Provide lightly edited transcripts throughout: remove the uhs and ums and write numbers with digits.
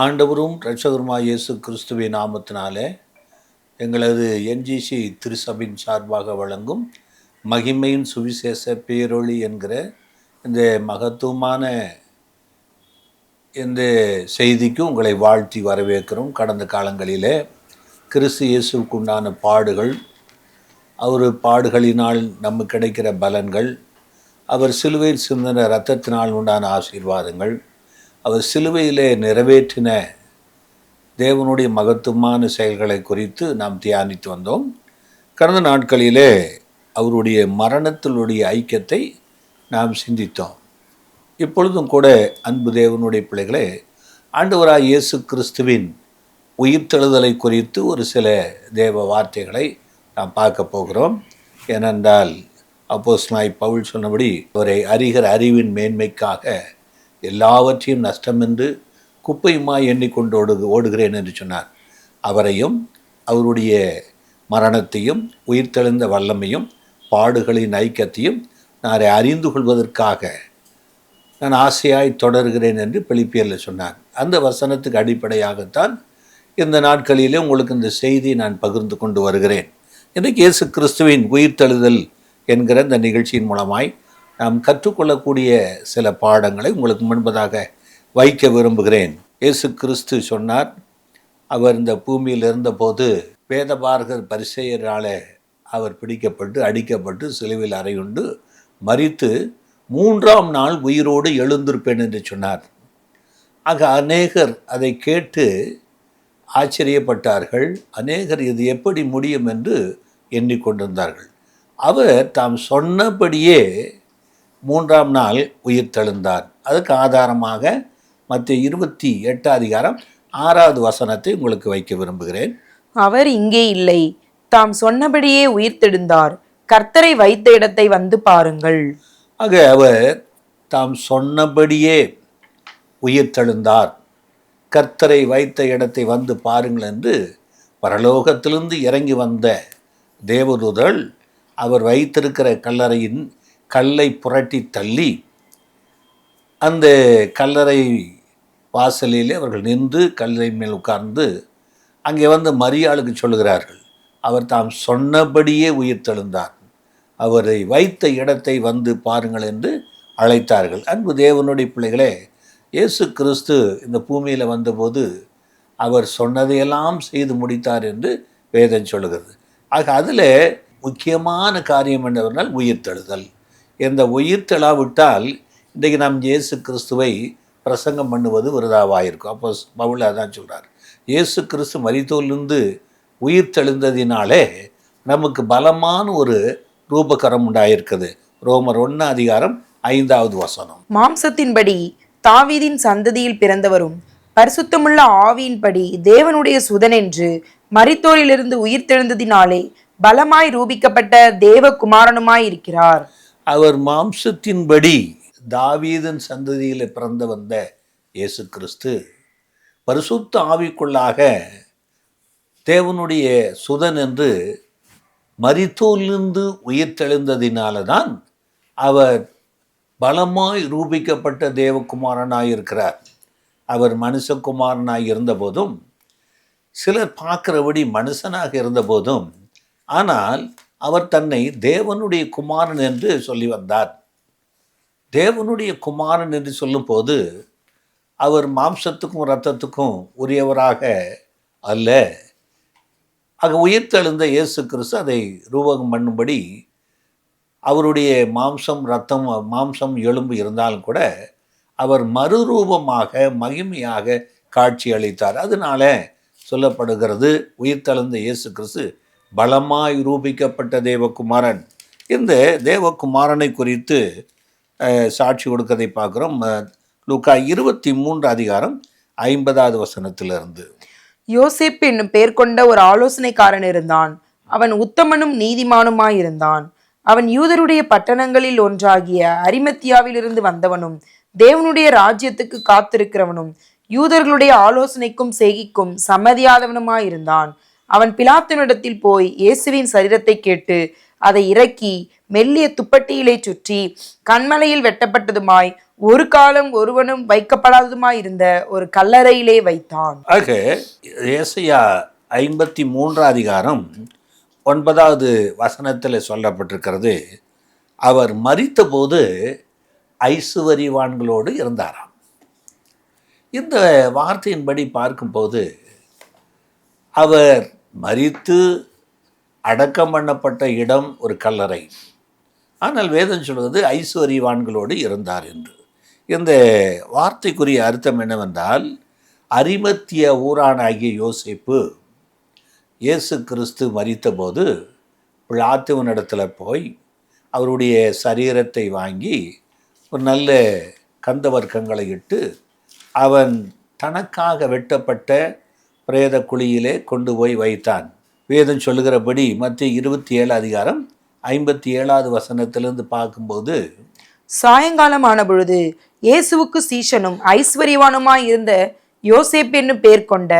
ஆண்டவரும் இரட்சகருமாய் இயேசு கிறிஸ்துவின் நாமத்தினாலே எங்களது என்ஜிசி திருசபையின் சார்பாக வழங்கும் மகிமையின் சுவிசேஷ பேரொளி என்கிற இந்த மகத்துவமான இந்த செய்திக்கு உங்களை வாழ்த்தி வரவேற்கிறோம். கடந்த காலங்களிலே கிறிஸ்து இயேசுவுக்கு உண்டான பாடுகள், அவர் பாடுகளினால் நமக்கு கிடைக்கிற பலன்கள், அவர் சிலுவையில் சிந்தின இரத்தத்தினால் உண்டான ஆசீர்வாதங்கள், அவர் சிலுவையிலே நிறைவேற்றின தேவனுடைய மகத்துவமான செயல்களை குறித்து நாம் தியானித்து வந்தோம். கடந்த நாட்களிலே அவருடைய மரணத்தினுடைய ஐக்கியத்தை நாம் சிந்தித்தோம். இப்பொழுதும் கூட அன்பு தேவனுடைய பிள்ளைகளே, ஆண்டவராய் இயேசு கிறிஸ்துவின் உயிர்த்தெழுதலை குறித்து ஒரு சில தேவ வார்த்தைகளை நாம் பார்க்க போகிறோம். ஏனென்றால் அப்போஸ்தலனாகிய பவுல் சொன்னபடி, அவரை அறிகிற அறிவின் மேன்மைக்காக எல்லாவற்றையும் நஷ்டமென்று குப்பையுமாய் எண்ணிக்கொண்டு ஓடுகிறேன் என்று சொன்னார். அவரையும் அவருடைய மரணத்தையும் உயிர்த்தெழுந்த வல்லமையும் பாடுகளின் ஐக்கியத்தையும் நான் அறிந்து கொள்வதற்காக நான் ஆசையாய் தொடர்கிறேன் என்று பிலிப்பியரில் சொன்னார். அந்த வசனத்துக்கு அடிப்படையாகத்தான் இந்த நாட்களிலே உங்களுக்கு இந்த செய்தியை நான் பகிர்ந்து கொண்டு வருகிறேன். இன்றைக்கு இயேசு கிறிஸ்துவின் உயிர்த்தெழுதல் என்கிற இந்த நிகழ்ச்சியின் மூலமாய் நாம் கற்றுக்கொள்ளக்கூடிய சில பாடங்களை உங்களுக்கு முன்பதாக வைக்க விரும்புகிறேன். இயேசு கிறிஸ்து சொன்னார், அவர் இந்த பூமியில் இருந்தபோது வேதபாரகர் பரிசேயராலே அவர் பிடிக்கப்பட்டு அடிக்கப்பட்டு சிலுவையில் அறையுண்டு மரித்து 3ஆம் நாள் உயிரோடு எழுந்திருப்பேன் என்று சொன்னார். ஆக அநேகர் அதை கேட்டு ஆச்சரியப்பட்டார்கள். அநேகர் இது எப்படி முடியும் என்று எண்ணிக்கொண்டிருந்தார்கள். அவர் தாம் சொன்னபடியே 3ஆம் நாள் உயிர்த்தெழுந்தார். அதுக்கு ஆதாரமாக மத்தேயு 28 வசனத்தை உங்களுக்கு வைக்க விரும்புகிறேன். அவர் இங்கே இல்லை, தாம் சொன்னபடியே உயிர்த்தெழுந்தார், கர்த்தரை வைத்த இடத்தை வந்து பாருங்கள். ஆக அவர் தாம் சொன்னபடியே உயிர்த்தெழுந்தார், கர்த்தரை வைத்த இடத்தை வந்து பாருங்கள் என்று பரலோகத்திலிருந்து இறங்கி வந்த தேவதூதர்கள் அவர் வைத்திருக்கிற கல்லறையின் கல்லை புரட்டி தள்ளி அந்த கல்லறை வாசலிலே அவர்கள் நின்று கல்லறை மேல் உட்கார்ந்து அங்கே வந்து மரியாளுக்கு சொல்லுகிறார்கள், அவர் தாம் சொன்னபடியே உயிர்த்தெழுந்தார், அவரை வைத்த இடத்தை வந்து பாருங்கள் என்று அழைத்தார்கள். அன்பு தேவனுடைய பிள்ளைகளே, இயேசு கிறிஸ்து இந்த பூமியில் வந்தபோது அவர் சொன்னதையெல்லாம் செய்து முடித்தார் என்று வேதம் சொல்லுகிறது. ஆக அதில் முக்கியமான காரியம் என்னவென்றால் உயிர்த்தெழுதல். இந்த உயிர்த்தெழாவிட்டால் இன்றைக்கு நாம் இயேசு கிறிஸ்துவை பிரசங்கம் பண்ணுவது விருதாவாயிருக்கும். அப்போ பவுல் அதான் சொல்கிறார், இயேசு கிறிஸ்து மரித்தோரிலிருந்து உயிர்த்தெழுந்ததினாலே நமக்கு பலமான ஒரு ரூபகரம் உண்டாயிருக்குது. ரோமர் 1:5 வசனம். மாம்சத்தின்படி தாவீதின் சந்ததியில் பிறந்தவரும் பரிசுத்தமுள்ள ஆவியின்படி தேவனுடைய சுதன் என்று மரித்தோரிலிருந்து உயிர்த்தெழுந்ததினாலே பலமாய் ரூபிக்கப்பட்ட தேவகுமாரனுமாய் இருக்கிறார். அவர் மாம்சத்தின்படி தாவீதின் சந்ததியில் பிறந்த வந்த இயேசு கிறிஸ்து பரிசுத்த ஆவிக்குள்ளாக தேவனுடைய சுதன் என்று மரித்தோரிலிருந்து உயிர்த்தெழுந்ததினால தான் அவர் பலமாய் ரூபிக்கப்பட்ட தேவகுமாரனாய் இருக்கிறார். அவர் மனுஷகுமாரனாய் இருந்தபோதும், சிலர் பார்க்கிறபடி மனுஷனாக இருந்தபோதும், ஆனால் அவர் தன்னை தேவனுடைய குமாரன் என்று சொல்லி வந்தார். தேவனுடைய குமாரன் என்று சொல்லும்போது அவர் மாம்சத்துக்கும் இரத்தத்துக்கும் உரியவராக அல்ல. ஆக உயிர்த்தெழுந்த இயேசு கிறிஸ்து அதை ரூபகம் பண்ணும்படி அவருடைய மாம்சம் எலும்பு இருந்தாலும் கூட அவர் மறுரூபமாக மகிமையாக காட்சி அளித்தார். அதனால சொல்லப்படுகிறது, உயிர்த்தெழுந்த இயேசு கிறிஸ்து பலமாய் ரூபிக்கப்பட்ட தேவகுமாரன். இந்த தேவகுமாரனை குறித்து சாட்சி கொடுக்கதை பார்க்குறோம். லூக்கா 23:50 வசனத்திலிருந்து. யோசேப்பு என்னும் பேர் கொண்ட ஒரு ஆலோசனைக்காரன் இருந்தான். அவன் உத்தமனும் நீதிமானுமாயிருந்தான். அவன் யூதருடைய பட்டணங்களில் ஒன்றாகிய அரிமத்தியாவிலிருந்து வந்தவனும் தேவனுடைய ராஜ்யத்துக்கு காத்திருக்கிறவனும் யூதர்களுடைய ஆலோசனைக்கும் செய்கைக்கும் சம்மதியாதவனுமாயிருந்தான். அவன் பிலாத்தினிடத்தில் போய் இயேசுவின் சரீரத்தை கேட்டு அதை இறக்கி மெல்லிய துப்பட்டியிலே சுற்றி கண்மலையில் வெட்டப்பட்டதுமாய் ஒரு காலம் ஒருவனும் வைக்கப்படாததுமாய் இருந்த ஒரு கல்லறையிலே வைத்தான். ஆக ஏசாயா 53 அதிகாரம் 9வது வசனத்தில் சொல்லப்பட்டிருக்கிறது, அவர் மரித்தபோது ஐசுவரிவான்களோடு இருந்தாராம். இந்த வார்த்தையின்படி பார்க்கும்போது அவர் மரித்து அடக்கம் பண்ணப்பட்ட இடம் ஒரு கல்லறை, ஆனால் வேதம் சொல்வது ஐசுவரிவான்களோடு இருந்தார் என்று. இந்த வார்த்தைக்குரிய அர்த்தம் என்னவென்றால், அரிமத்திய ஊரானாகிய யோசேப்பு இயேசு கிறிஸ்து மரித்தபோது பிலாத்துவினிடத்தில் போய் அவருடைய சரீரத்தை வாங்கி ஒரு நல்ல கந்த வர்க்கங்களை இட்டு அவன் தனக்காக வெட்டப்பட்ட பிரேத குழியிலே கொண்டு போய் வைத்தான். வேதம் சொல்லுகிறபடி மத்திய 27 அதிகாரம் 57வது வசனத்திலிருந்து பார்க்கும்போது, சாயங்காலம் ஆன பொழுது இயேசுவுக்கு சீஷனும் ஐஸ்வர்யவானுமாய் இருந்த யோசேப்பு என்னும் பேர் கொண்ட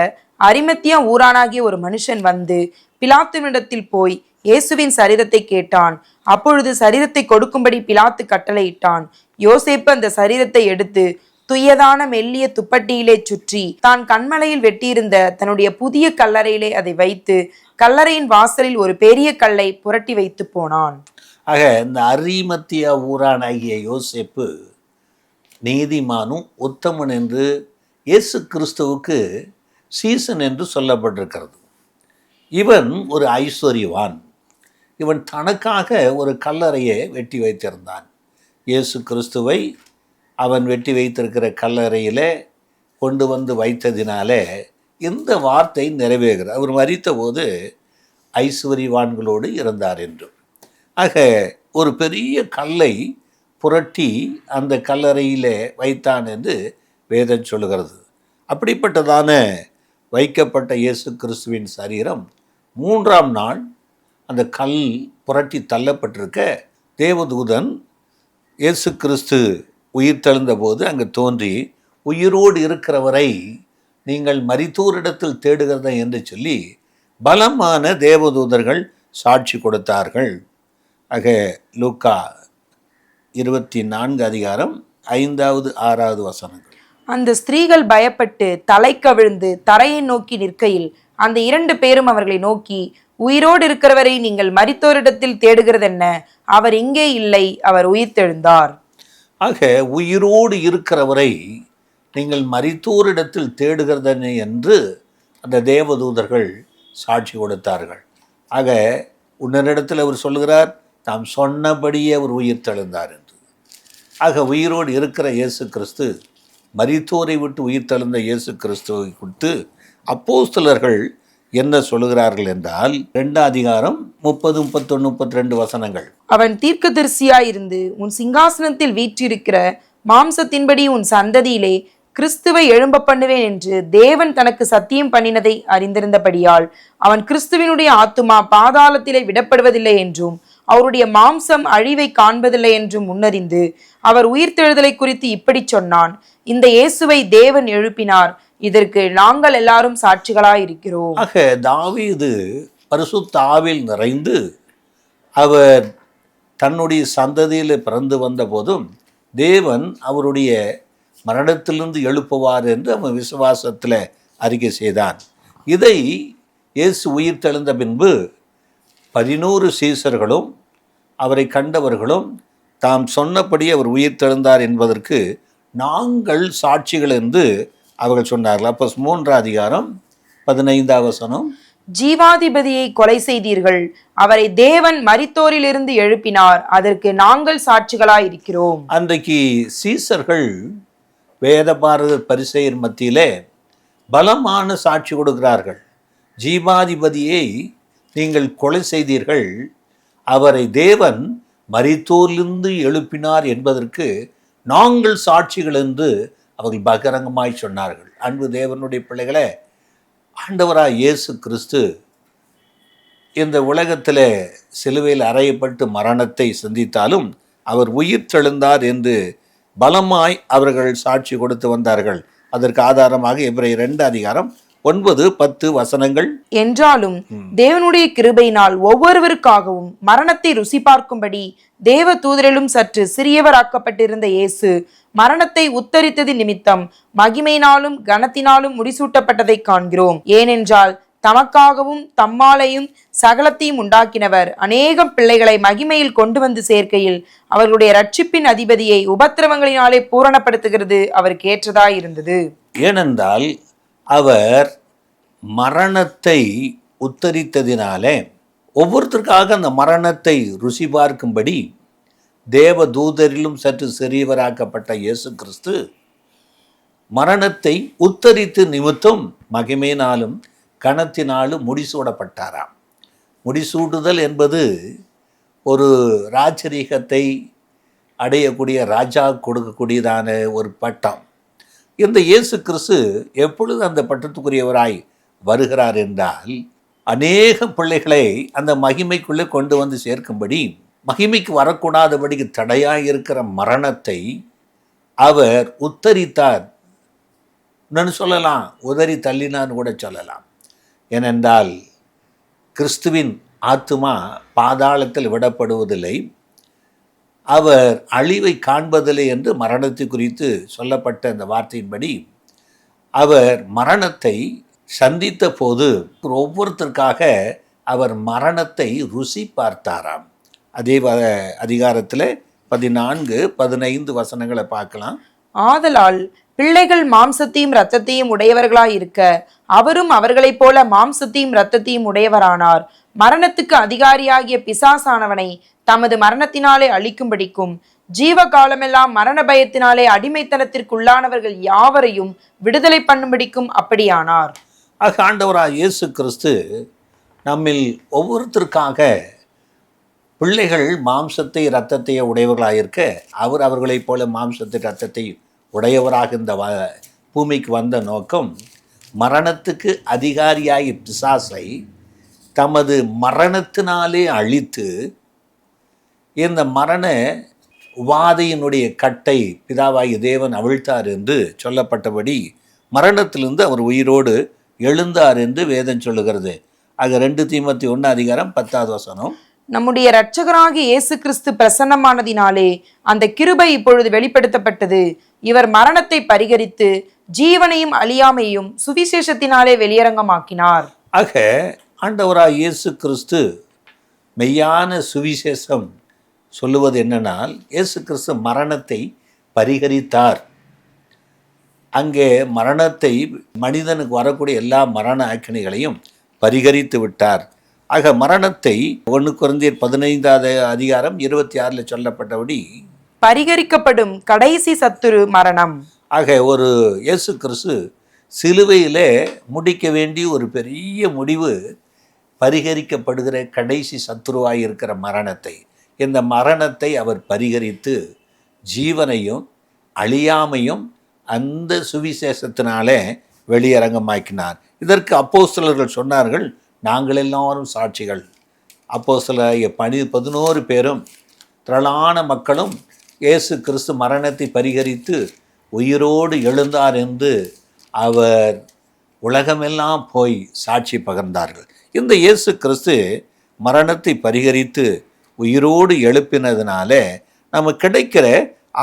அரிமத்தியா ஊரானாகிய ஒரு மனுஷன் வந்து பிலாத்துவினிடத்தில் போய் இயேசுவின் சரீரத்தை கேட்டான். அப்பொழுது சரீரத்தை கொடுக்கும்படி பிலாத்து கட்டளையிட்டான். யோசேப்பு அந்த சரீரத்தை எடுத்து துயதான மெல்லிய துப்பட்டியிலே சுற்றி தான் கண்மலையில் வெட்டியிருந்த தன்னுடைய புதிய கல்லறையிலே அதை வைத்து கல்லறையின் வாசலில் ஒரு பெரிய கல்லை புரட்டி வைத்து போனான். ஆக இந்த அரிமத்தியா ஊரானாகிய யோசேப்பு நீதிமானும் உத்தமன் என்று இயேசு கிறிஸ்துவுக்கு சீசன் என்று சொல்லப்பட்டிருக்கிறது. இவன் ஒரு ஐஸ்வர்யவான். இவன் தனக்காக ஒரு கல்லறையை வெட்டி வைத்திருந்தான். இயேசு கிறிஸ்துவை அவன் வெட்டி வைத்திருக்கிற கல்லறையில் கொண்டு வந்து வைத்ததினாலே இந்த வார்த்தை நிறைவேறுகிறது. அவர் மரித்தபோது ஐஸ்வர்யவான்களோடு இருந்தார் என்று. ஆக ஒரு பெரிய கல்லை புரட்டி அந்த கல்லறையிலே வைத்தான் என்று வேதம் சொல்லுகிறது. அப்படிப்பட்டதான வைக்கப்பட்ட இயேசு கிறிஸ்துவின் சரீரம் 3ஆம் நாள் அந்த கல் புரட்டி தள்ளப்பட்டிருக்க, தேவதூதன் இயேசு கிறிஸ்து உயிர் தெழுந்த போது அங்கு தோன்றி, உயிரோடு இருக்கிறவரை நீங்கள் மரித்தோரிடத்தில் தேடுகிறத என்று சொல்லி பலமான தேவதூதர்கள் சாட்சி கொடுத்தார்கள். ஆக லூக்கா 24 அதிகாரம் 5வது 6வது வசனங்கள். அந்த ஸ்திரீகள் பயப்பட்டு தலை கவிழ்ந்து தரையை நோக்கி நிற்கையில் அந்த 2 பேரும் அவர்களை நோக்கி, உயிரோடு இருக்கிறவரை நீங்கள் மரித்தோரிடத்தில் தேடுகிறதென்ன? அவர் இங்கே இல்லை, அவர் உயிர்த்தெழுந்தார். ஆக உயிரோடு இருக்கிறவரை நீங்கள் மரித்தோரிடத்தில் தேடுகிறதென்ன என்று அந்த தேவதூதர்கள் சாட்சி கொடுத்தார்கள். ஆக உன்னிடத்தில் அவர் சொல்லுகிறார், தாம் சொன்னபடியே அவர் உயிர்த்தெழுந்தார் என்று. ஆக உயிரோடு இருக்கிற இயேசு கிறிஸ்து, மரித்தோரை விட்டு உயிர்த்தெழுந்த இயேசு கிறிஸ்துவை குறித்து அப்போஸ்தலர்கள் என்ன சொல்லுகிறார்கள் என்றால், 2 அதிகாரம் 30, 31, 32 வசனங்கள். அவன் தீர்க்கதரிசியாயிருந்து உன் சிங்காசனத்தில் வீற்றிருக்கிற மாம்சத்தின்படி உன் சந்ததியிலே கிறிஸ்துவை எழும்ப பண்ணுவேன் என்று தேவன் தனக்கு சத்தியம் பண்ணினதை அறிந்திருந்தபடியால் அவன் கிறிஸ்துவினுடைய ஆத்துமா பாதாளத்திலே விடப்படுவதில்லை என்றும் அவருடைய மாம்சம் அழிவை காண்பதில்லை என்றும் முன்னறிந்து அவர் உயிர்த்தெழுதலை குறித்து இப்படி சொன்னான், இந்த இயேசுவை தேவன் எழுப்பினார், இதற்கு நாங்கள் எல்லாரும் சாட்சிகளாயிருக்கிறோம். ஆக தாவீது பரிசுத்த ஆவியில் நிறைந்து அவர் தன்னுடைய சந்ததியில் பிறந்து வந்த போதும் தேவன் அவருடைய மரணத்திலிருந்து எழுப்புவார் என்று அவன் விசுவாசத்தில் அறிக்கை செய்தான். இதை இயேசு உயிர் தெழுந்த பின்பு 11 சீசர்களும் அவரை கண்டவர்களும் தாம் சொன்னபடி அவர் உயிர் தெழுந்தார் என்பதற்கு நாங்கள் சாட்சிகள் என்று அவர்கள் சொன்னார்கள். அப்போ 3 அதிகாரம் 15வது வசனம், ஜீவாதிபதியை கொலை செய்தீர்கள், அவரை தேவன் மரித்தோரிலிருந்து எழுப்பினார், அதற்கு நாங்கள் சாட்சிகளாயிருக்கிறோம். அன்றைக்கு சீசர்கள் வேதபாரதர் பரிசேயர் மத்தியிலே பலமான சாட்சி கொடுக்கிறார்கள். ஜீவாதிபதியை நீங்கள் கொலை செய்தீர்கள், அவரை தேவன் மரித்தோரிலிருந்து எழுப்பினார் என்பதற்கு நாங்கள் சாட்சிகள் என்று அவர்கள் பகிரங்கமாய் சொன்னார்கள். அன்பு தேவனுடைய பிள்ளைகளே, ஆண்டவராய் இயேசு கிறிஸ்து இந்த உலகத்தில் சிலுவையில் அறையப்பட்டு மரணத்தை சந்தித்தாலும் அவர் உயிர் தெழுந்தார் என்று பலமாய் அவர்கள் சாட்சி கொடுத்து வந்தார்கள். அதற்கு ஆதாரமாக எபிரேயர் 2 அதிகாரம் 9, 10 வசனங்கள். என்றாலும் தேவனுடைய கிருபையினால் ஒவ்வொருவருக்காகவும் மரணத்தை ருசி பார்க்கும்படி தேவ தூதரிலும் சற்று சிறியவராக்கப்பட்டிருந்த இயேசு மரணத்தை உத்தரித்தது நிமித்தம் மகிமையினாலும் கனத்தினாலும் முடிசூட்டப்பட்டதை காண்கிறோம். ஏனென்றால் தமக்காகவும் தம்மாலையும் சகலத்தையும் உண்டாக்கினவர் அநேகம் பிள்ளைகளை மகிமையில் கொண்டு வந்து சேர்க்கையில் அவர்களுடைய ரட்சிப்பின் அதிபதியை உபத்திரவங்களினாலே பூரணப்படுத்துகிறது அவருக்கு ஏற்றதாய் இருந்தது. ஏனென்றால் அவர் மரணத்தை உத்தரித்ததினாலே ஒவ்வொருத்தருக்காக அந்த மரணத்தை ருசி பார்க்கும்படி தேவ தூதரிலும் சற்று சிறியவராக்கப்பட்ட இயேசு கிறிஸ்து மரணத்தை உத்தரித்து நிமித்தம் மகிமையினாலும் கனத்தினாலும் முடிசூடப்பட்டாராம். முடிசூடுதல் என்பது ஒரு ராஜரீகத்தை அடையக்கூடிய ராஜா கொடுக்கக்கூடியதான ஒரு பட்டம். இந்த இயேசு கிறிஸ்து எப்பொழுது அந்த பட்டத்துக்குரியவராய் வருகிறார் என்றால் அநேக பிள்ளைகளை அந்த மகிமைக்குள்ளே கொண்டு வந்து சேர்க்கும்படி, மகிமைக்கு வரக்கூடாதபடிக்கு தடையாக இருக்கிற மரணத்தை அவர் உத்தரித்தார் சொல்லலாம், உதறி தள்ளினான்னு கூட சொல்லலாம். ஏனென்றால் கிறிஸ்துவின் ஆத்துமா பாதாளத்தில் விடப்படுவதில்லை, அவர் அழிவை காண்பதில்லை என்று மரணத்தை குறித்து சொல்லப்பட்ட அந்த வார்த்தையின்படி அவர் மரணத்தை சந்தித்த போது ஒவ்வொருத்தருக்காக அவர் மரணத்தை ருசி பார்த்தாராம். அதே அதிகாரத்தில் 14, 15 வசனங்களை பார்க்கலாம். ஆதலால் பிள்ளைகள் மாம்சத்தையும் இரத்தத்தையும் உடையவர்களாய் இருக்க அவரும் அவர்களைப் போல மாம்சத்தையும் இரத்தத்தையும் உடையவரானார். மரணத்துக்கு அதிகாரியாகிய பிசாசானவனை தமது மரணத்தினாலே அழிக்கும்படிக்கும் ஜீவ காலமெல்லாம் மரண பயத்தினாலே அடிமைத்தனத்திற்குள்ளானவர்கள் யாவரையும் விடுதலை பண்ணும்படிக்கும் அப்படியானார். ஆண்டவராய் இயேசு கிறிஸ்து நம்மில் ஒவ்வொருத்தருக்காக பிள்ளைகள் மாம்சத்தை இரத்தத்தை உடையவர்களாயிருக்க அவர் அவர்களைப் போல மாம்சத்தை இரத்தத்தை உடையவராக இந்த பூமிக்கு வந்த நோக்கம் மரணத்துக்கு அதிகாரியாகி பிசாசை தமது மரணத்தினாலே அழித்து இந்த மரண உபாதையினுடைய கட்டை பிதாவாகி தேவன் அவிழ்த்தார் என்று சொல்லப்பட்டபடி மரணத்திலிருந்து அவர் உயிரோடு எழுந்தார் என்று வேதம் சொல்லுகிறது. ஆக 2 தீமோத்தேயு 1:10 நம்முடைய இரட்சகராகிய இயேசு கிறிஸ்து பிரசன்னமானதினாலே அந்த கிருபை இப்பொழுது வெளிப்படுத்தப்பட்டது. இவர் மரணத்தை பரிகரித்து ஜீவனையும் அழியாமையும் சுவிசேஷத்தினாலே வெளியரங்கமாக்கினார். ஆக ஆண்டவராய் இயேசு கிறிஸ்து மெய்யான சுவிசேஷம் சொல்லுவது என்னென்னால் இயேசு கிறிஸ்து மரணத்தை பரிகரித்தார். அங்கே மரணத்தை மனிதனுக்கு வரக்கூடிய எல்லா மரண ஆக்கினைகளையும் பரிகரித்து விட்டார். ஆக மரணத்தை 1 கொரிந்தியர் 15:26 சொல்லப்பட்டபடி பரிகரிக்கப்படும் கடைசி சத்துரு மரணம். ஆக ஒரு இயேசு கிறிஸ்து சிலுவையிலே முடிக்க வேண்டிய ஒரு பெரிய முடிவு பரிகரிக்கப்படுகிற கடைசி சத்துருவாய் இருக்கிற மரணத்தை, இந்த மரணத்தை அவர் பரிகரித்து ஜீவனையும் அழியாமையும் அந்த சுவிசேஷத்தினாலே வெளியரங்கமாக்கினார். இதற்கு அப்போஸ்தலர்கள் சொன்னார்கள், நாங்கள் எல்லாரும் சாட்சிகள். அப்போஸ்தலர் 11 பேரும் திரளான மக்களும் இயேசு கிறிஸ்து மரணத்தை பரிகரித்து உயிரோடு எழுந்தார் என்று அவர் உலகமெல்லாம் போய் சாட்சி பகர்ந்தார்கள். இந்த இயேசு கிறிஸ்து மரணத்தை பரிகரித்து உயிரோடு எழுப்பினதுனால நமக்கு கிடைக்கிற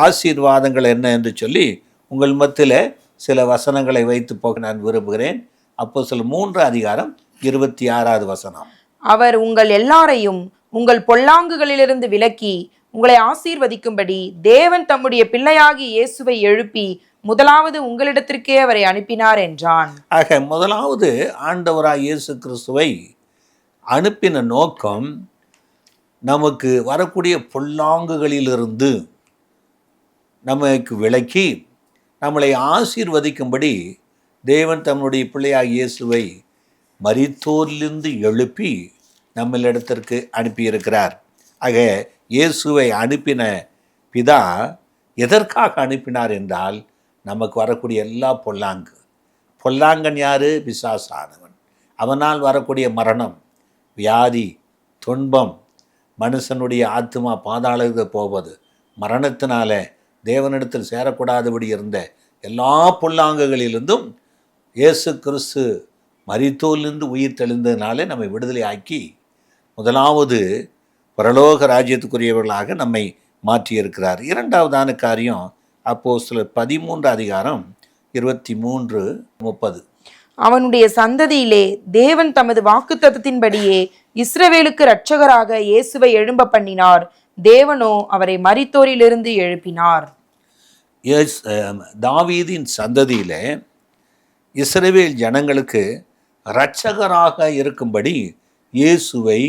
ஆசீர்வாதங்கள் என்ன என்று சொல்லி உங்கள் மத்தியில் சில வசனங்களை வைத்து போக நான் விரும்புகிறேன். அப்போஸ்தலர் 3:26 அவர் உங்கள் எல்லாரையும் உங்கள் பொல்லாங்குகளிலிருந்து விலக்கி உங்களை ஆசீர்வதிக்கும்படி தேவன் தம்முடைய பிள்ளையாகி இயேசுவை எழுப்பி முதலாவது உங்களிடத்திற்கே அவரை அனுப்பினார் என்றான். ஆக முதலாவது ஆண்டவராய் இயேசு கிறிஸ்துவை அனுப்பின நோக்கம் நமக்கு வரக்கூடிய பொல்லாங்குகளிலிருந்து நமக்கு விலக்கி நம்மளை ஆசீர்வதிக்கும்படி தேவன் தம்முடைய பிள்ளையாகிய இயேசுவை மரித்தோரிலிருந்து எழுப்பி நம்மளிடத்திற்கு அனுப்பியிருக்கிறார். ஆக இயேசுவை அனுப்பின பிதா எதற்காக அனுப்பினார் என்றால் நமக்கு வரக்கூடிய எல்லா பொல்லாங்கன் யார்? பிசாசானவன். அவனால் வரக்கூடிய மரணம், வியாதி, துன்பம், மனுஷனுடைய ஆத்மா பாதாளத்துக்கு போவது, மரணத்தினால தேவனிடத்தில் சேரக்கூடாதபடி இருந்த எல்லா பொல்லாங்குகளிலிருந்தும் இயேசு கிறிஸ்து மரித்தோரிலிருந்து உயிர் தெளிந்ததினாலே நம்மை விடுதலை ஆக்கி முதலாவது பரலோக ராஜ்யத்துக்குரியவர்களாக நம்மை மாற்றியிருக்கிறார். இரண்டாவதான காரியம் அப்போஸ்தலர் 13 அதிகாரம் 23, 30. அவனுடைய சந்ததியிலே தேவன் தமது வாக்குத்தத்தத்தின்படியே இஸ்ரவேலுக்கு இரட்சகராக இயேசுவை எழும்ப பண்ணினார். தேவனோ அவரை மரித்தோரிலிருந்து எழுப்பினார். தாவீதின் சந்ததியிலே இஸ்ரவேல் ஜனங்களுக்கு இரட்சகராக இருக்கும்படி இயேசுவை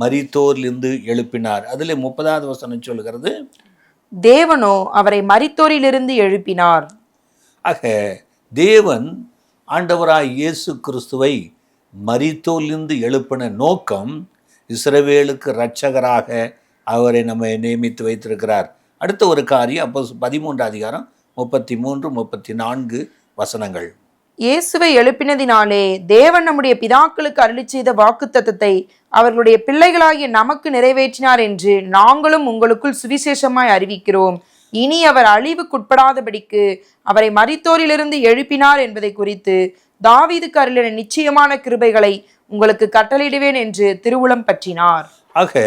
மரித்தோரிலிருந்து எழுப்பினார். அதில் 30வது வசனம் சொல்கிறது, தேவனோ அவரை மரித்தோரிலிருந்து எழுப்பினார். ஆக தேவன் ஆண்டவராய் இயேசு கிறிஸ்துவை மரித்தோரிலிருந்து எழுப்பின நோக்கம் இஸ்ரவேலுக்கு இரட்சகராக அவரை நம்ம நியமித்து வைத்திருக்கிறார். அடுத்த ஒரு காரியம் அப்போ 13 அதிகாரம் 33, 34 வசனங்கள். இயேசுவை எழுப்பினதினாலே தேவன் நம்முடைய பிதாக்களுக்கு அருளி செய்த வாக்குத்தத்தத்தை அவர்களுடைய பிள்ளைகளாகிய நமக்கு நிறைவேற்றினார் என்று நாங்களும் உங்களுக்குள் சுவிசேஷமாய் அறிவிக்கிறோம். இனி அவர் அழிவுக்குட்படாதபடிக்கு அவரை மரித்தோரிலிருந்து எழுப்பினார் என்பதை குறித்து தாவீதுக்கு அருளின நிச்சயமான கிருபைகளை உங்களுக்கு கட்டளையிடுவேன் என்று திருவுளம் பற்றினார். ஆக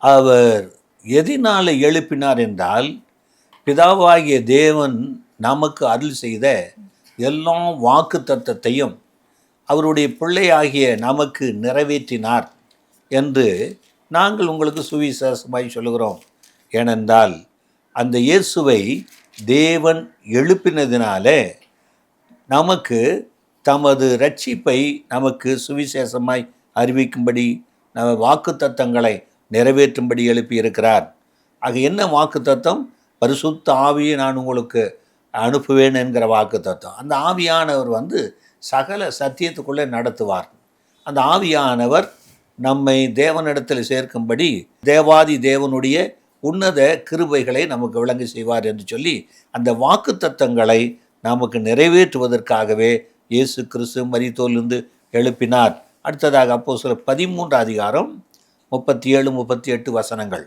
அவர் எதினால எழுப்பினார் என்றால், பிதாவாகிய தேவன் நமக்கு அருள் செய்த எல்லா வாக்கு தத்தத்தையும் அவருடைய பிள்ளையாகிய நமக்கு நிறைவேற்றினார் என்று நாங்கள் உங்களுக்கு சுவிசேஷமாய் சொல்லுகிறோம். ஏனென்றால் அந்த இயேசுவை தேவன் எழுப்பினதினாலே நமக்கு தமது இரட்சிப்பை நமக்கு சுவிசேஷமாய் அறிவிக்கும்படி நம்ம வாக்கு தத்தங்களை நிறைவேற்றும்படி எழுப்பியிருக்கிறார். ஆக என்ன வாக்கு தத்தம்? பரிசுத்த ஆவியை நான் உங்களுக்கு அனுப்புவேன் என்கிற வாக்கு தத்தம். அந்த ஆவியானவர் சகல சத்தியத்துக்குள்ளே நடத்துவார். அந்த ஆவியானவர் நம்மை தேவனிடத்தில் சேர்க்கும்படி தேவாதி தேவனுடைய உன்னத கிருபைகளை நமக்கு விளங்கி செய்வார் என்று சொல்லி அந்த வாக்கு தத்தங்களை நமக்கு நிறைவேற்றுவதற்காகவே இயேசு கிறிஸ்து மரித்தோரிலிருந்து எழுப்பினார். அடுத்ததாக அப்போஸ்தலர் 13 அதிகாரம் 37, 38 வசனங்கள்.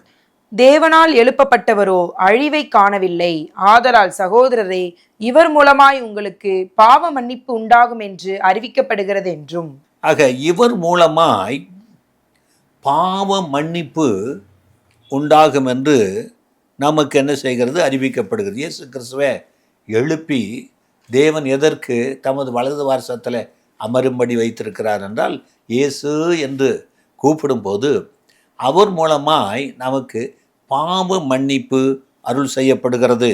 தேவனால் எழுப்பப்பட்டவரோ அழிவை காணவில்லை. ஆதலால் சகோதரரே, இவர் மூலமாய் உங்களுக்கு பாவ மன்னிப்பு உண்டாகும் என்று அறிவிக்கப்படுகிறது என்றும். ஆக இவர் மூலமாய் பாவ மன்னிப்பு உண்டாகும் என்று நமக்கு என்ன செய்கிறது? அறிவிக்கப்படுகிறது. இயேசு கிறிஸ்துவை எழுப்பி தேவன் எதற்கு தமது வலது வாரசத்தில் அமரும்படி வைத்திருக்கிறார் என்றால், இயேசு என்று கூப்பிடும்போது அவர் மூலமாய் நமக்கு பாவ மன்னிப்பு அருள் செய்யப்படுகிறது.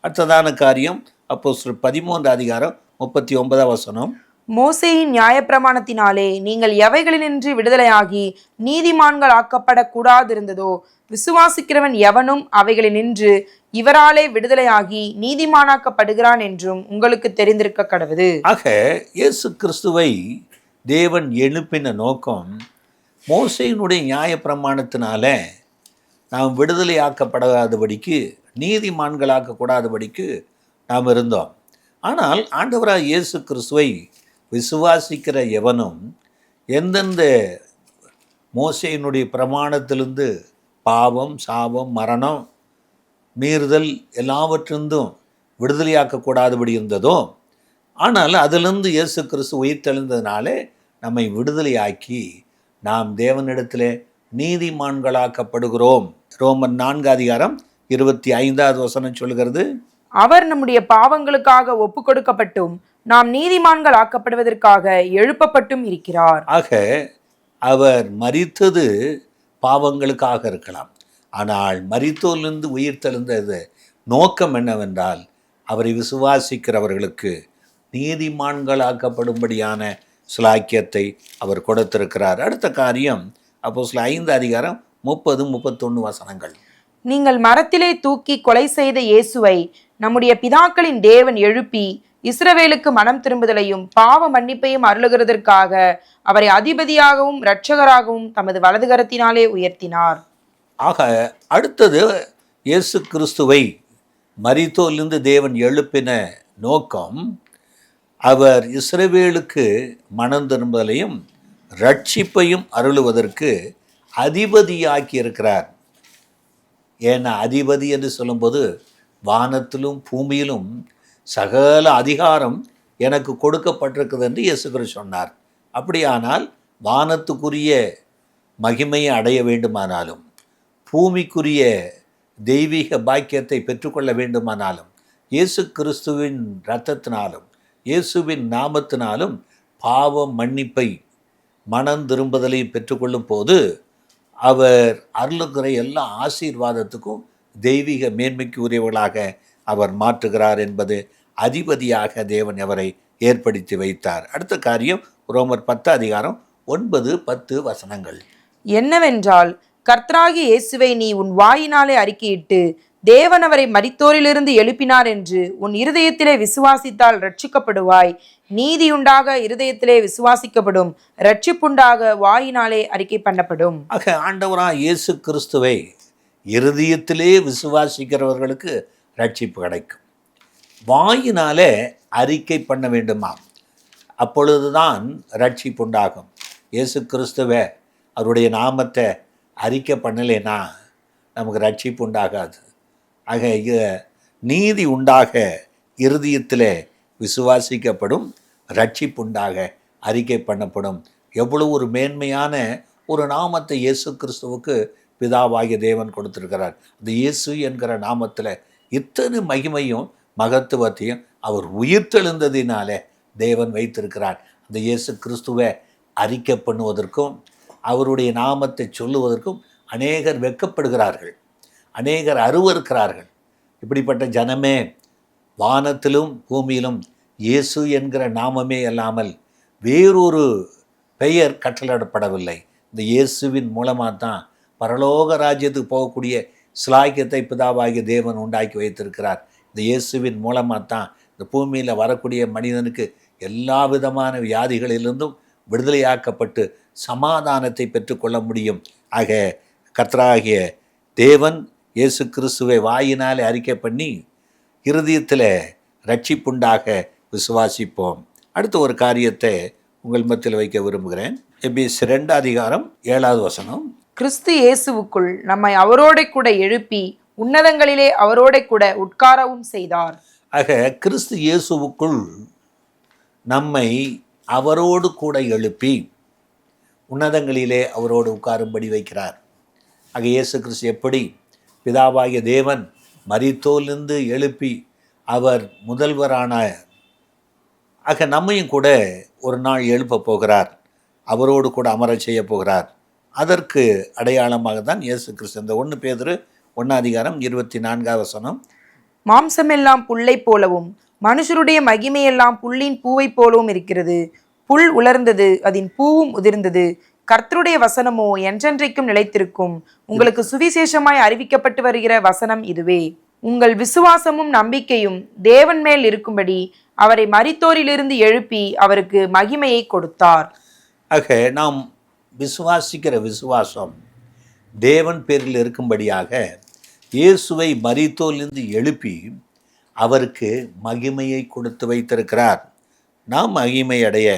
அடுத்ததான காரியம் அப்போஸ்தலர் 13 அதிகாரம் 39 வசனம். மோசேயின் நியாயப்பிரமாணத்தினாலே நீங்கள் எவைகளினின்று விடுதலையாகி நீதிமான்கள் ஆக்கப்படக்கூடாதிருந்ததோ விசுவாசிக்கிறவன் எவனும் அவைகளினின்று இவராலே விடுதலையாகி நீதிமானாக்கப்படுகிறான் என்றும் உங்களுக்கு தெரிந்திருக்க கடவுது. ஆக இயேசு கிறிஸ்துவை தேவன் எழுப்பின நோக்கம் மோசேயினுடைய நியாயப்பிரமாணத்தினால நாம் விடுதலையாக்கப்படாதபடிக்கு, நீதிமான்களாக்கக்கூடாதபடிக்கு நாம் இருந்தோம். ஆனால் ஆண்டவராக இயேசு கிறிஸ்துவை விசுவாசிக்கிற எவனும் எந்தெந்த மோசேயினுடைய பிரமாணத்திலிருந்து பாவம், சாபம், மரணம், மீறுதல் எல்லாவற்றிருந்தும் விடுதலையாக்கக்கூடாதபடி இருந்ததோ, ஆனால் அதிலிருந்து இயேசு கிறிஸ்து உயிர் தெளிந்ததினாலே நம்மை விடுதலையாக்கி நாம் தேவனிடத்திலே நீதிமான்களாக்கப்படுகிறோம். ரோமர் 4 அதிகாரம் 25வது வசனம் சொல்கிறது, அவர் நம்முடைய பாவங்களுக்காக ஒப்பு கொடுக்கப்பட்டும் நாம் நீதிமான்கள் ஆக்கப்படுவதற்காக எழுப்பப்பட்டும் இருக்கிறார். ஆக அவர் மரித்தது பாவங்களுக்காக இருக்கலாம், ஆனால் மரித்தோரிலிருந்து உயிர் தெழுந்தது நோக்கம் என்னவென்றால் அவரை விசுவாசிக்கிறவர்களுக்கு நீதிமான்களாக்கப்படும்படியான சிலாக்கியத்தை அவர் கொடுத்திருக்கிறார். அடுத்த காரியம் அப்போஸ்தலர் 5 அதிகாரம் 30, 31 வசனங்கள். நீங்கள் மரத்திலே தூக்கி கொலை செய்த இயேசுவை நம்முடைய பிதாக்களின் தேவன் எழுப்பி இஸ்ரவேலுக்கு மனம் திரும்புதலையும் பாவ மன்னிப்பையும் அருளுகிறதற்காக அவரை அதிபதியாகவும் இரட்சகராகவும் தமது வலதுகரத்தினாலே உயர்த்தினார். ஆக அடுத்தது இயேசு கிறிஸ்துவை மரித்தோரிலிருந்து தேவன் எழுப்பின நோக்கம் அவர் இஸ்ரவேலுக்கு மனம் திரும்புதலையும் ரட்சிப்பையும் அருளுவதற்கு அதிபதியாக்கி இருக்கிறார். ஏன்னா அதிபதி என்று சொல்லும்போது வானத்திலும் பூமியிலும் சகல அதிகாரம் எனக்கு கொடுக்கப்பட்டிருக்குது என்று இயேசு கிறிஸ்து சொன்னார். அப்படியானால் வானத்துக்குரிய மகிமையை அடைய வேண்டுமானாலும், பூமிக்குரிய தெய்வீக பாக்கியத்தை பெற்றுக்கொள்ள வேண்டுமானாலும், இயேசு கிறிஸ்துவின் இரத்தத்தினாலும் இயேசுவின் நாமத்தினாலும் பாவ மன்னிப்பை மனம் திரும்புதலை பெற்றுக்கொள்ளும் போது அவர் அருளுகிற எல்லா ஆசீர்வாதத்துக்கும் தெய்வீக மேன்மைக்கு உரியவர்களாக அவர் மாற்றுகிறார் என்பது அதிபதியாக தேவன் அவரை ஏற்படுத்தி வைத்தார். அடுத்த காரியம் ரோமர் 10:9-10 என்னவென்றால், கர்த்தராகிய இயேசுவை நீ உன் வாயினாலே அறிக்கையிட்டு தேவன் அவரை மரித்தோரிலிருந்து எழுப்பினார் என்று உன் இருதயத்திலே விசுவாசித்தால் ரட்சிக்கப்படுவாய். நீதியுண்டாக இருதயத்திலே விசுவாசிக்கப்படும், ரட்சிப்புண்டாக வாயினாலே அறிக்கை பண்ணப்படும். ஆக ஆண்டவராக இயேசு கிறிஸ்துவை இருதயத்திலே விசுவாசிக்கிறவர்களுக்கு ரட்சிப்பு கிடைக்கும். வாயினாலே அறிக்கை பண்ண வேண்டுமாம், அப்பொழுதுதான் ரட்சிப்புண்டாகும். இயேசு கிறிஸ்துவை அவருடைய நாமத்தை அறிக்கை பண்ணலைன்னா நமக்கு ரட்சிப்பு உண்டாகாது. ஆக நீதி உண்டாக இருதயத்தில் விசுவாசிக்கப்படும், ரட்சிப்புண்டாக அறிக்கை பண்ணப்படும். எவ்வளவு ஒரு மேன்மையான ஒரு நாமத்தை இயேசு கிறிஸ்துவுக்கு பிதாவாகிய தேவன் கொடுத்திருக்கிறார். அந்த இயேசு என்கிற நாமத்தில் இத்தனை மகிமையும் மகத்துவத்தையும் அவர் உயிர்த்தெழுந்ததினாலே தேவன் வைத்திருக்கிறார். அந்த இயேசு கிறிஸ்துவை அறிக்கை பண்ணுவதற்கும் அவருடைய நாமத்தை சொல்லுவதற்கும் அநேகர் வெட்கப்படுகிறார்கள், அநேகர் அருவருக்கிறார்கள். இப்படிப்பட்ட ஜனமே வானத்திலும் பூமியிலும் இயேசு என்கிற நாமமே அல்லாமல் வேறொரு பெயர் கட்டளிடப்படவில்லை. இந்த இயேசுவின் மூலமாக தான் பரலோக ராஜ்யத்துக்கு போகக்கூடிய சிலாக்கியத்தை பிதாவாகிய தேவன் உண்டாக்கி வைத்திருக்கிறார். இந்த இயேசுவின் மூலமாக தான் இந்த பூமியில் வரக்கூடிய மனிதனுக்கு எல்லா விதமான வியாதிகளிலிருந்தும் விடுதலையாக்கப்பட்டு சமாதானத்தை பெற்றுக்கொள்ள முடியும். ஆக கர்த்தராகிய தேவன் இயேசு கிறிஸ்துவை வாயினாலே அறிக்கை பண்ணி இருதயத்தில் ரட்சிப்புண்டாக விசுவாசிப்போம். அடுத்த ஒரு காரியத்தை உங்கள் மத்தியில் வைக்க விரும்புகிறேன். எபேசியர் 2:7 கிறிஸ்து இயேசுவுக்குள் நம்மை அவரோட கூட எழுப்பி உன்னதங்களிலே அவரோட கூட உட்காரவும் செய்தார். ஆக கிறிஸ்து இயேசுவுக்குள் நம்மை அவரோடு கூட எழுப்பி உன்னதங்களிலே அவரோடு உட்காரும்படி வைக்கிறார். ஆக இயேசு கிறிஸ்து எப்படி பிதாவாகிய தேவன் மரித்தோரிலிருந்து எழுப்பி அவர் முதல்வரான, ஆக நம்மையும் கூட ஒரு நாள் எழுப்ப போகிறார், அவரோடு கூட அமரச் செய்ய போகிறார். அதற்கு அடையாளமாக தான் இயேசு கிறிஸ்து இந்த 1 பேதுரு 1:24 மாம்சமெல்லாம் புல்லை போலவும் மனுஷருடைய மகிமையெல்லாம் புல்லின் பூவை போலவும் இருக்கிறது. புல் உலர்ந்தது, அதன் பூவும் உதிர்ந்தது. கர்த்தருடைய வசனமோ என்றென்றைக்கும் நிலைத்திருக்கும். உங்களுக்கு சுவிசேஷமாய் அறிவிக்கப்பட்டு வருகிற வசனம் இதுவே. உங்கள் விசுவாசமும் நம்பிக்கையும் தேவன் மேல் இருக்கும்படி அவரை மரித்தோரிலிருந்து எழுப்பி அவருக்கு மகிமையை கொடுத்தார். ஆக நாம் விசுவாசிக்கிற விசுவாசம் தேவன் பேரில் இருக்கும்படியாக இயேசுவை மரித்தோரிலிருந்து எழுப்பி அவருக்கு மகிமையை கொடுத்து வைத்திருக்கிறார். நாம் மகிமை அடைய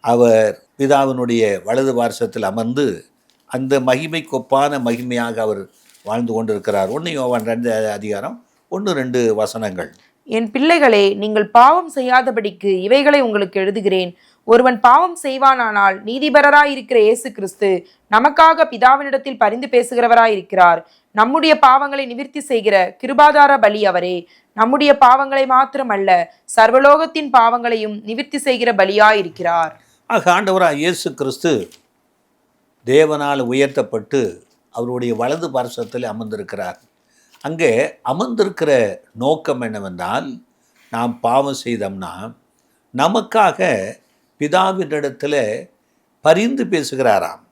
அவர் பிதாவினுடைய வலது பார்சத்தில் அமர்ந்து அந்த மகிமைக்கு ஒப்பான மகிமையாக அவர் வாழ்ந்து கொண்டிருக்கிறார். 1 யோவான் 2:1-2 என் பிள்ளைகளே, நீங்கள் பாவம் செய்யாதபடிக்கு இவைகளை உங்களுக்கு எழுதுகிறேன். ஒருவன் பாவம் செய்வானானால் நீதிபரராயிருக்கிற இயேசு கிறிஸ்து நமக்காக பிதாவினிடத்தில் பரிந்து பேசுகிறவராயிருக்கிறார். நம்முடைய பாவங்களை நிவிர்த்தி செய்கிற கிருபாதார பலி அவரே. நம்முடைய பாவங்களை மாத்திரமல்ல, சர்வலோகத்தின் பாவங்களையும் நிவிர்த்தி செய்கிற பலியாயிருக்கிறார். ஆக ஆண்டவராக இயேசு கிறிஸ்து தேவனால் உயர்த்தப்பட்டு அவருடைய வலது பார்சத்தில் அமர்ந்திருக்கிறார். அங்கே அமர்ந்திருக்கிற நோக்கம் என்னவென்றால், நாம் பாவம் செய்தோம்னா நமக்காக பிதாவினிடத்தில் பரிந்து பேசுகிறாராம்.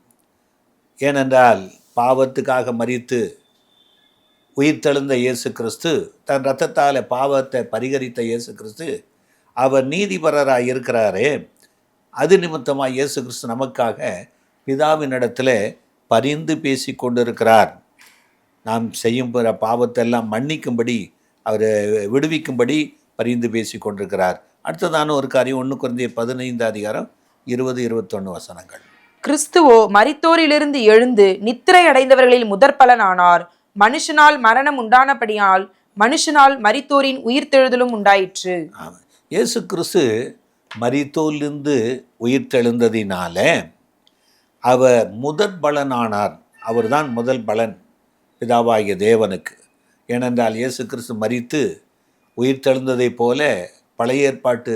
ஏனென்றால் பாவத்துக்காக மரித்து உயிர்த்தெழுந்த இயேசு கிறிஸ்து, தன் இரத்தத்தால் பாவத்தை பரிகரித்த இயேசு கிறிஸ்து அவர் நீதிபரராக இருக்கிறாரே, அது நிமித்தமாக இயேசு கிறிஸ்து நமக்காக பிதாவினிடத்தில் பரிந்து பேசி கொண்டிருக்கிறார். நாம் செய்யும் பாவத்தெல்லாம் மன்னிக்கும்படி, அவர் விடுவிக்கும்படி பரிந்து பேசி கொண்டிருக்கிறார். அடுத்ததான ஒரு காரியம் 1 கொரிந்தியர் 15:20-21 கிறிஸ்துவோ மரித்தோரிலிருந்து எழுந்து நித்திரை அடைந்தவர்களில் முதற் பலனானார். மனுஷனால் மரணம் உண்டானபடியால் மனுஷனால் மரித்தோரின் உயிர்த்தெழுதலும் உண்டாயிற்று. இயேசு கிறிஸ்து மரித்தோரிலிருந்து உயிர்த்தெழுந்ததினால அவர் முதற் பலனானார். அவர்தான் முதல் பலன் பிதாவாகிய தேவனுக்கு. ஏனென்றால் இயேசு கிறிஸ்து மரித்து உயிர்த்தெழுந்ததைப் போல பழைய ஏற்பாட்டு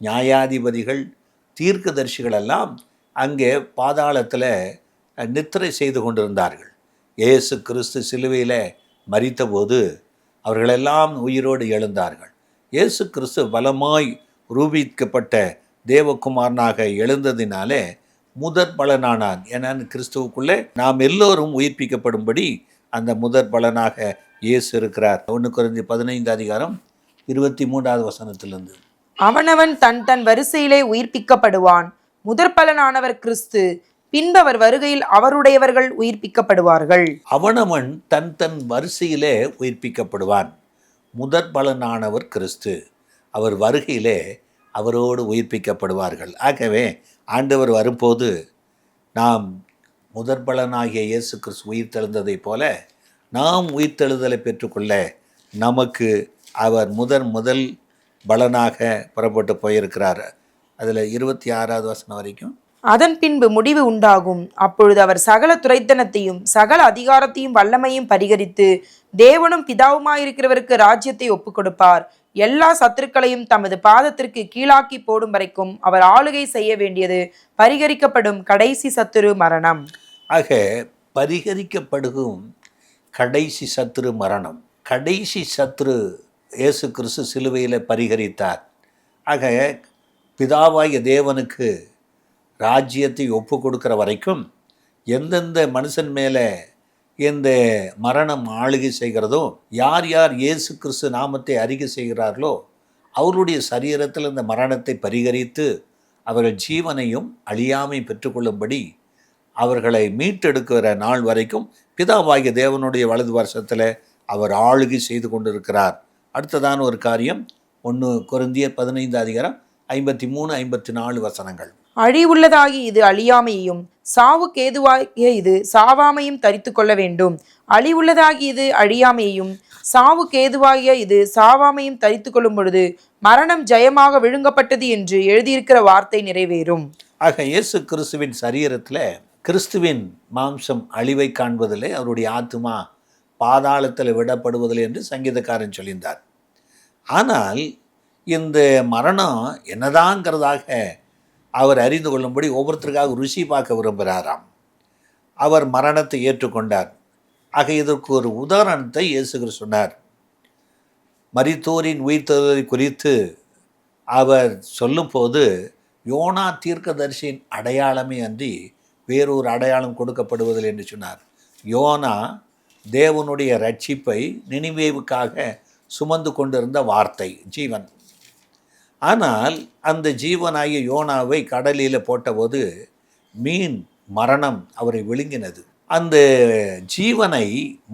நியாயாதிபதிகள் தீர்க்கதரிசிகள் எல்லாம் அங்கே பாதாளத்தில் நித்திரை செய்து கொண்டிருந்தார்கள். இயேசு கிறிஸ்து சிலுவையில் மரித்தபோது அவர்களெல்லாம் உயிரோடு எழுந்தார்கள். இயேசு கிறிஸ்து பலமாய் ரூபிக்கப்பட்ட தேவகுமாரனாக எழுந்ததினாலே முதற் பலனானான். ஏன்னா கிறிஸ்துவுக்குள்ளே நாம் எல்லோரும் உயிர்ப்பிக்கப்படும்படி அந்த முதற் பலனாக இயேசு இருக்கிறார். 1 கொரிந்தியர் 15:23 அவனவன் தன் தன் வரிசையிலே உயிர்ப்பிக்கப்படுவான். முதற் பலனானவர் கிறிஸ்து, பின்பவர் வருகையில் அவருடையவர்கள் உயிர்ப்பிக்கப்படுவார்கள். அவனவன் தன் தன் வரிசையிலே உயிர்ப்பிக்கப்படுவான். முதற் பலனானவர் கிறிஸ்து, அவர் வருகையிலே அவரோடு உயிர்ப்பிக்கப்படுவார்கள். ஆகவே ஆண்டவர் வரும்போது நாம் முதற் பலனாகிய இயேசு கிறிஸ்து உயிர்த்தெழுந்ததைப் போல நாம் உயிர்த்தெழுதலை பெற்றுக்கொள்ள நமக்கு அவர் முதல் பலனாக புறப்பட்டு போயிருக்கிறார். அதில் 26 வரைக்கும், அதன் பின்பு முடிவு உண்டாகும். அப்பொழுது அவர் சகல துரைத்தனத்தையும் சகல அதிகாரத்தையும் வல்லமையும் பரிகரித்து தேவனும் பிதாவுமாயிருக்கிறவருக்கு ராஜ்யத்தை ஒப்புக் கொடுப்பார். எல்லா சத்துருக்களையும் தமது பாதத்திற்கு கீழாக்கி போடும் வரைக்கும் அவர் ஆளுகை செய்ய வேண்டியது பரிகரிக்கப்படும் கடைசி சத்துரு மரணம். ஆக பரிகரிக்கப்படும் கடைசி சத்துரு மரணம். கடைசி சத்துரு இயேசு கிறிஸ்து சிலுவையில் பரிகரித்தார். ஆக பிதாவாகிய தேவனுக்கு ராஜ்யத்தை ஒப்பு கொடுக்கிற வரைக்கும் எந்தெந்த மனுஷன் மேலே இந்த மரணம் ஆளுகை செய்கிறதோ, யார் யார் இயேசு கிறிஸ்து நாமத்தை அறிக்கை செய்கிறார்களோ அவருடைய சரீரத்தில் இந்த மரணத்தை பரிகரித்து அவர்கள் ஜீவனையும் அழியாமையும் பெற்றுக்கொள்ளும்படி அவர்களை மீட்டெடுக்கிற நாள் வரைக்கும் பிதாவாகிய தேவனுடைய வலது வருஷத்தில் அவர் ஆளுகை செய்து கொண்டிருக்கிறார். அடுத்ததான ஒரு காரியம் 1 கொரிந்தியர் 15:53-54 அழிவுள்ளதாகி இது அழியாமையும் சாவுக்கு ஏதுவாகிய இது சாவாமையும் தரித்து கொள்ள வேண்டும். அழிவுள்ளதாகி இது அழியாமையும் சாவுக்கு ஏதுவாகிய இது சாவாமையும் தரித்து கொள்ளும் பொழுது மரணம் ஜெயமாக விழுங்கப்பட்டது என்று எழுதியிருக்கிற வார்த்தை நிறைவேறும். ஆக இயேசு கிறிஸ்துவின் சரீரத்தில் கிறிஸ்துவின் மாம்சம் அழிவை காண்பதில்லை, அவருடைய ஆத்துமா பாதாளத்தில் விடப்படுவதில்லை என்று சங்கீதக்காரன் சொல்லியிருந்தார். ஆனால் இந்த மரணம் என்னதாங்கிறதாக அவர் அறிந்து கொள்ளும்படி ஒவ்வொருத்தருக்காக ருசி பார்க்க விரும்புகிறாராம். அவர் மரணத்தை ஏற்றுக்கொண்டார். ஆக இதற்கு ஒரு உதாரணத்தை இயேசு கிறிஸ்து சொன்னார். மரித்தோரின் உயிர்த்தெழுதலை குறித்து அவர் சொல்லும்போது யோனா தீர்க்கதரிசியின் அடையாளமே அன்றி வேறொரு அடையாளம் கொடுக்கப்படுவதில்லை என்று சொன்னார். யோனா தேவனுடைய ரட்சிப்பை நினிவேவுக்காக சுமந்து கொண்டிருந்த வார்த்தை, ஜீவன். ஆனால் அந்த ஜீவனாகிய யோனாவை கடலில் போட்டபோது மீன் மரணம் அவரை விழுங்கினது. அந்த ஜீவனை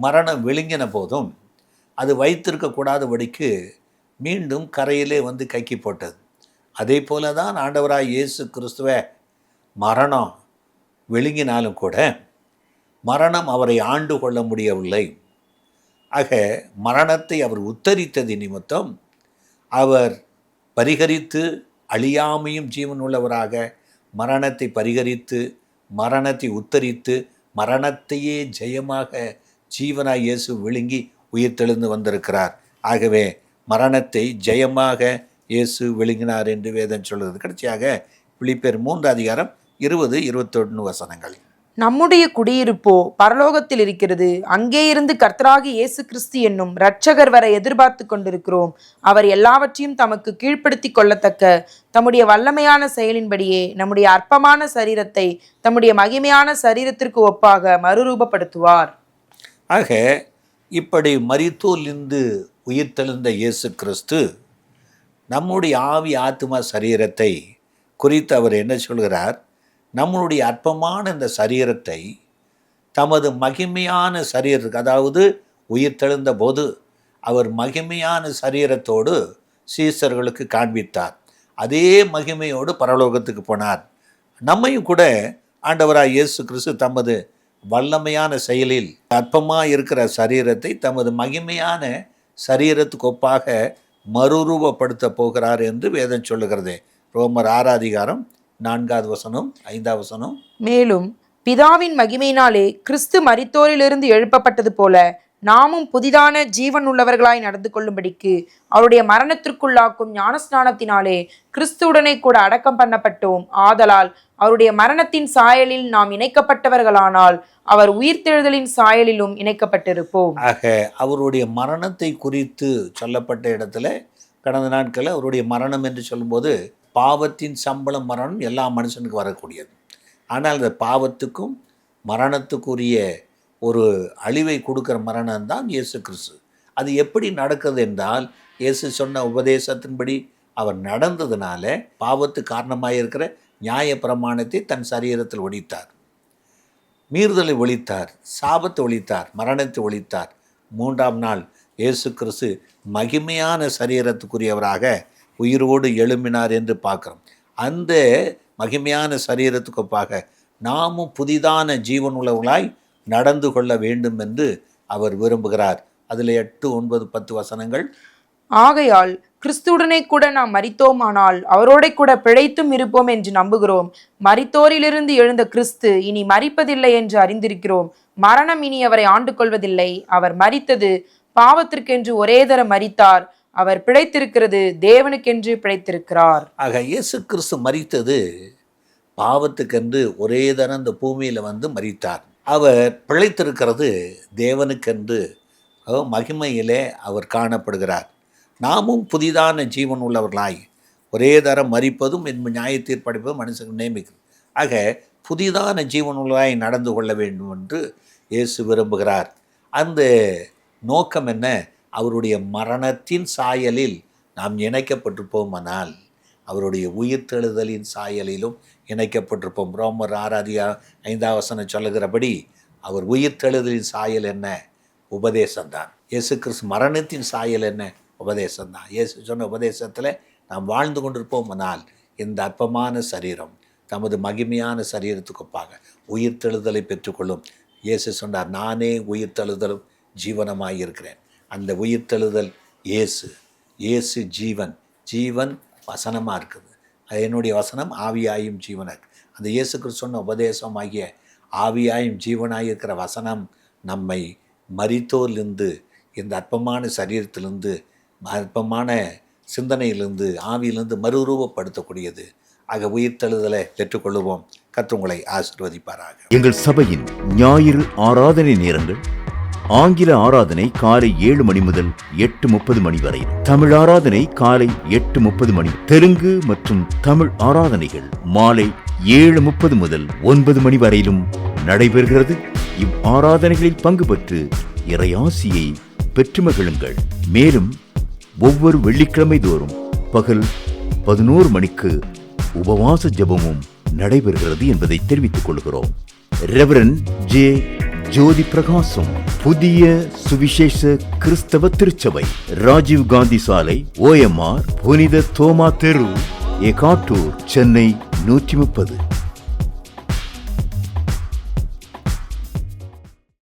மரணம் விழுங்கின போதும் அது வைத்திருக்கக்கூடாதபடிக்கு மீண்டும் கரையிலே வந்து கக்கி போட்டது. அதே போல தான் ஆண்டவராய் இயேசு கிறிஸ்துவை மரணம் விழுங்கினாலும் கூட மரணம் அவரை ஆண்டு கொள்ள முடியவில்லை. ஆக மரணத்தை அவர் உத்தரித்தது நிமித்தம் அவர் பரிகரித்து அழியாமையும் ஜீவன் உள்ளவராக மரணத்தை பரிகரித்து மரணத்தை உத்தரித்து மரணத்தையே ஜெயமாக ஜீவனாய் இயேசு விழுங்கி உயிர்த்தெழுந்து வந்திருக்கிறார். ஆகவே மரணத்தை ஜெயமாக இயேசு விழுங்கினார் என்று வேதம் சொல்கிறது. கடைசியாக பிலிப்பியர் 3:20-21 நம்முடைய குடியிருப்போ பரலோகத்தில் இருக்கிறது. அங்கே இருந்து கர்த்தராகி இயேசு கிறிஸ்து என்னும் இரட்சகர் வர எதிர்பார்த்து கொண்டிருக்கிறோம். அவர் எல்லாவற்றையும் தமக்கு கீழ்ப்படுத்தி கொள்ளத்தக்க தம்முடைய வல்லமையான செயலின்படியே நம்முடைய அற்பமான சரீரத்தை தம்முடைய மகிமையான சரீரத்திற்கு ஒப்பாக மறுரூபப்படுத்துவார். ஆக இப்படி மரித்தோரிலிருந்து உயிர்த்தெழுந்த இயேசு கிறிஸ்து நம்முடைய ஆவி ஆத்மா சரீரத்தை குறித்து அவர் என்ன சொல்கிறார்? நம்மளுடைய அற்பமான இந்த சரீரத்தை தமது மகிமையான சரீரத்துக்கு, அதாவது உயிர்த்தெழுந்த போது அவர் மகிமையான சரீரத்தோடு சீசர்களுக்கு காண்பித்தார். அதே மகிமையோடு பரலோகத்துக்கு போனார். நம்மையும் கூட ஆண்டவராய் இயேசு கிறிஸ்து தமது வல்லமையான செயலில் அற்பமாக இருக்கிற சரீரத்தை தமது மகிமையான சரீரத்துக்கு ஒப்பாக மறுரூபப்படுத்த போகிறார் என்று வேதம் சொல்லுகிறது. ரோமர் 6:4 5. மேலும் பிதாவின் மகிமையினாலே கிறிஸ்து மரித்தோரிலிருந்து எழுப்பப்பட்டது போல நாமும் புதிதான ஜீவன் உள்ளவர்களாய் நடந்து கொள்ளும்படிக்கு அவருடைய மரணத்திற்குள்ளாக்கும் ஞானஸ்நானத்தினாலே கிறிஸ்துவுடனே கூட அடக்கம் பண்ணப்பட்டோம். ஆதலால் அவருடைய மரணத்தின் சாயலில் நாம் இணைக்கப்பட்டவர்களானால் அவர் உயிர்த்தெழுதலின் சாயலிலும் இணைக்கப்பட்டிருப்போம். ஆக அவருடைய மரணத்தை குறித்து சொல்லப்பட்ட இடத்துல கடந்த நாட்களில் அவருடைய மரணம் என்று சொல்லும்போது பாவத்தின் சம்பளம் மரணம் எல்லா மனுஷனுக்கும் வரக்கூடியது. ஆனால் அந்த பாவத்துக்கும் மரணத்துக்குரிய ஒரு அழிவை கொடுக்குற மரணம் தான் இயேசு கிறிஸ்து. அது எப்படி நடக்குது என்றால், இயேசு சொன்ன உபதேசத்தின்படி அவர் நடந்ததுனால பாவத்து காரணமாக இருக்கிற நியாய பிரமாணத்தை தன் சரீரத்தில் ஒழித்தார், மீறுதலை ஒழித்தார், சாபத்தை ஒழித்தார், மரணத்தை ஒழித்தார். 3ஆம் நாள் இயேசு கிறிஸ்து மகிமையான சரீரத்துக்குரியவராக உயிரோடு எழும்பினார் என்று பார்க்குறோம். அந்த மகிமையான சரீரத்துக்கொப்பாக நாமும் புதிதான ஜீவன் உள்ளவர்களாய் நடந்து கொள்ள வேண்டும் என்று அவர் விரும்புகிறார். அதில் 8, 9, 10 வசனங்கள். ஆகையால் கிறிஸ்துவுடனே கூட நாம் மரித்தோமானால் அவரோட கூட பிழைத்தும் இருப்போம் என்று நம்புகிறோம். மரித்தோரிலிருந்து எழுந்த கிறிஸ்து இனி மரிப்பதில்லை என்று அறிந்திருக்கிறோம். மரணம் இனி அவரை ஆண்டு கொள்வதில்லை. அவர் மரித்தது பாவத்திற்கென்று ஒரே தர மரித்தார். அவர் பிழைத்திருக்கிறது தேவனுக்கென்று பிழைத்திருக்கிறார். ஆக இயேசு கிறிஸ்து மரித்தது பாவத்துக்கென்று ஒரே தரம் இந்த பூமியில் வந்து மரித்தார். அவர் பிழைத்திருக்கிறது தேவனுக்கென்று மகிமையிலே அவர் காணப்படுகிறார். நாமும் புதிதான ஜீவன் உள்ளவர்களாய் ஒரே தரம் மரிப்பதும் நியாய தீர்ப்படைப்பதும் மனுஷனுக்கு நியமிக்கிறது. ஆக புதிதான ஜீவன் உள்ளவர்களாய் நடந்து கொள்ள வேண்டும் என்று இயேசு விரும்புகிறார். அந்த நோக்கம் என்ன? அவருடைய மரணத்தின் சாயலில் நாம் இணைக்கப்பட்டிருப்போமானால் அவருடைய உயிர்த்தெழுதலின் சாயலிலும் இணைக்கப்பட்டிருப்போம். ரோமர் 6:5 சொல்லுகிறபடி அவர் உயிர்த்தெழுதலின் சாயல் என்ன? உபதேசம்தான். இயேசு கிறிஸ்து மரணத்தின் சாயல் என்ன? உபதேசம்தான். இயேசு சொன்ன உபதேசத்தில் நாம் வாழ்ந்து கொண்டிருப்போமானால் இந்த அற்பமான சரீரம் தமது மகிமையான சரீரத்துக்கொப்பாக உயிர்த்தெழுதலை பெற்றுக்கொள்ளும். இயேசு சொன்னார், நானே உயிர்த்தெழுதலும் ஜீவனமாக இருக்கிறேன். அந்த உயிர்த்தெழுதல் இயேசு. இயேசு ஜீவன். ஜீவன் வசனமாக இருக்குது. அது என்னுடைய வசனம் ஆவியாயும் ஜீவனாக. அந்த இயேசு கிறிஸ்து சொன்ன உபதேசம் ஆகிய ஆவியாயும் ஜீவனாக இருக்கிற வசனம் நம்மை மரித்தோரிலிருந்து, இந்த அற்பமான சரீரத்திலிருந்து, அற்பமான சிந்தனையிலிருந்து, ஆவியிலிருந்து மறுரூபப்படுத்தக்கூடியது. ஆக உயிர்த்தெழுதலை பெற்றுக்கொள்ளுவோம். கர்த்தர் உங்களை ஆசீர்வதிப்பாராக. எங்கள் சபையின் ஞாயிறு ஆராதனை நேரங்கள்: ஆங்கில ஆராதனை காலை 7 மணி முதல் 8:30 மணி வரை, தமிழ் ஆராதனை காலை 8:30 மணி, தெலுங்கு மற்றும் தமிழ் ஆராதனைகள் மாலை 7:30 முதல் 9 மணி வரையிலும் நடைபெறுகிறது. இவ் ஆராதனைகளில் பங்கு பெற்று இறையாசியை பெற்று மகிழுங்கள். மேலும் ஒவ்வொரு வெள்ளிக்கிழமை தோறும் பகல் 11 மணிக்கு உபவாச ஜெபமும் நடைபெறுகிறது என்பதை தெரிவித்துக் கொள்கிறோம். Reverend J. ஜோதி பிரகாசம், புதிய சுவிசேஷ கிறிஸ்தவ திருச்சபை, ராஜீவ் காந்தி சாலை, OMR, புனித தோமா தெரு, எகாட்டூர், சென்னை 130.